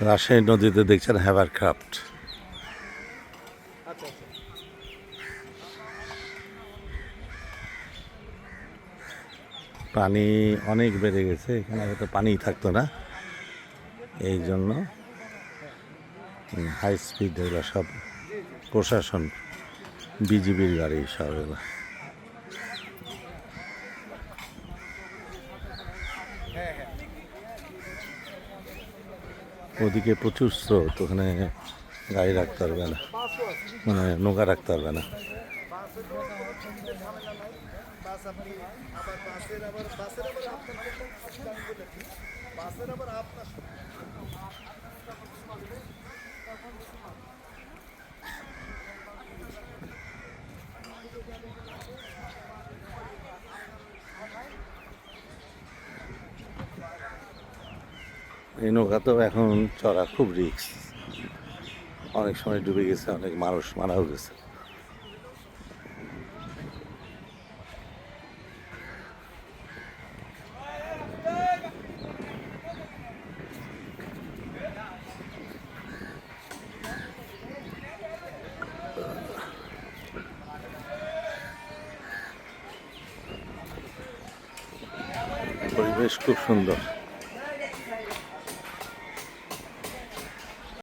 রাজশাহী নদীতে দেখছেন হ্যাভার ক্রাফট। পানি অনেক বেড়ে গেছে, এখানে হয়তো পানিই থাকতো না, এই জন্য হাই স্পিড এগুলো সব প্রশাসন, বিজিবির গাড়ি সব এগুলো। ওদিকে প্রচুর স্রোত, ওখানে গাড়ি রাখতে পারবে না, মানে নৌকা রাখতে পারবে না। এই নৌকা তো এখন চড়া খুব রিস্ক, অনেক সময় ডুবে গেছে, অনেক মানুষ মারাও গেছে। পরিবেশ খুব সুন্দর।